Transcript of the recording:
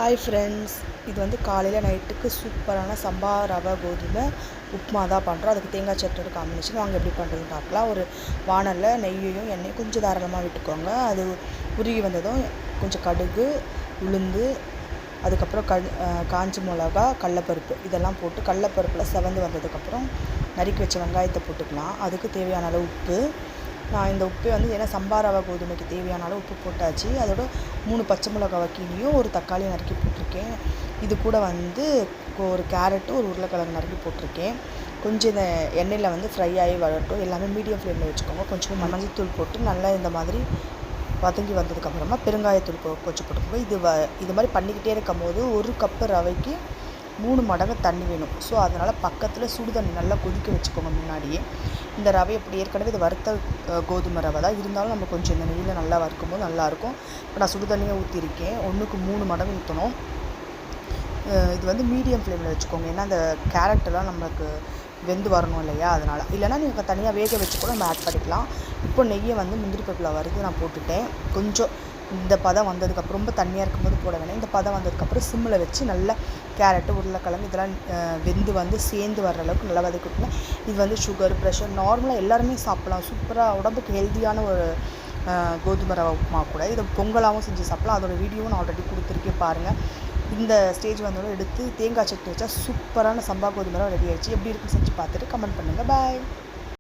Hi friends, இது வந்து காலையில் நைட்டுக்கு சூப்பரான சம்பா ரவை கோதுமை உப்புமா தான் பண்ணுறோம். அதுக்கு தேங்காய் சட்னியோட காம்பினேஷன் வாங்க எப்படி பண்ணுறதுன்னு பார்க்கலாம். ஒரு வானலில் நெய்யையும் எண்ணெயும் கொஞ்சம் தாராளமாக விட்டுக்கோங்க. அது உருகி வந்ததும் கொஞ்சம் கடுகு, உளுந்து, அதுக்கப்புறம் காஞ்ச மிளகா, கடலப்பருப்பு இதெல்லாம் போட்டு கடலப்பருப்பில் செவந்து வந்ததுக்கப்புறம் நறுக்கி வச்ச வெங்காயத்தை போட்டுக்கலாம். அதுக்கு தேவையான அளவு உப்பு. நான் இந்த உப்பை வந்து ஏன்னா சம்பா ரவை கோதுமைக்கு தேவையான அளவு உப்பு போட்டாச்சு. அதோட 3 பச்சை மிளகாவை கீனியும் ஒரு தக்காளி நறுக்கி போட்டிருக்கேன். இது கூட வந்து ஒரு கேரட்டு, ஒரு உருளைக்கிழங்கு நறுக்கி போட்டிருக்கேன். கொஞ்சம் இந்த எண்ணெயில் வந்து ஃப்ரை ஆகி வரட்டும். எல்லாமே மீடியம் ஃப்ளேமில் வச்சுக்கோங்க. கொஞ்சம் மஞ்சள்தூள் போட்டு நல்லா இந்த மாதிரி வதங்கி வந்ததுக்கப்புறமா பெருங்காயத்தூள் கொஞ்சம் போட்டுக்கோங்க. இது மாதிரி பண்ணிக்கிட்டே இருக்கும் போது 1 கப்பு ரவைக்கு 3 மடங்கு தண்ணி வேணும். ஸோ அதனால் பக்கத்தில் சுடு தண்ணி நல்லா கொதிக்க வச்சுக்கோங்க முன்னாடியே. இந்த ரவை இப்படி ஏற்கனவே இது வறுத்த கோதுமை ரவை தான் இருந்தாலும் நம்ம கொஞ்சம் இந்த நெய்யில் நல்லா வறுக்கும்போது நல்லாயிருக்கும். இப்போ நான் சுடு தண்ணியை ஊற்றிருக்கேன். 1க்கு 3 மடங்கு ஊற்றணும். இது வந்து மீடியம் ஃப்ளேமில் வச்சுக்கோங்க. ஏன்னா அந்த கேரட்டெல்லாம் நம்மளுக்கு வெந்து வரணும் இல்லையா, அதனால். இல்லைனா நீங்கள் தனியாக வேக வச்சு கூட நம்ம ஆட் பண்ணிக்கலாம். இப்போ நெய்யை வந்து முந்திரி பருப்பில் வறுத்து நான் போட்டுட்டேன். கொஞ்சம் இந்த பதம் வந்ததுக்கப்புறம் ரொம்ப தண்ணியாக இருக்கும்போது போட வேணாம். இந்த பதம் வந்ததுக்கப்புறம் சிம்மில் வச்சு நல்லா கேரட்டு, உருளைக்கிழங்கு இதெல்லாம் வெந்து வந்து சேர்ந்து வர்ற அளவுக்கு நல்லா வதக்கிவிட்டுங்க. இது வந்து சுகர், ப்ரெஷர் நார்மலாக எல்லாருமே சாப்பிட்லாம். சூப்பராக உடம்புக்கு ஹெல்த்தியான ஒரு கோதுமை ரவை உப்புமா கூட. இதை பொங்கலாகவும் செஞ்சு சாப்பிட்லாம். அதோட வீடியோவும் நான் ஆல்ரெடி கொடுத்துருக்கேன் பாருங்கள். இந்த ஸ்டேஜ் வந்தோடனே எடுத்து தேங்காய் சட்னி வச்சா சூப்பரான சம்பா கோதுமை ரவை ரெடி ஆகிடுச்சு. எப்படி இருக்குன்னு செஞ்சு பார்த்துட்டு கமெண்ட் பண்ணுங்கள். பாய்.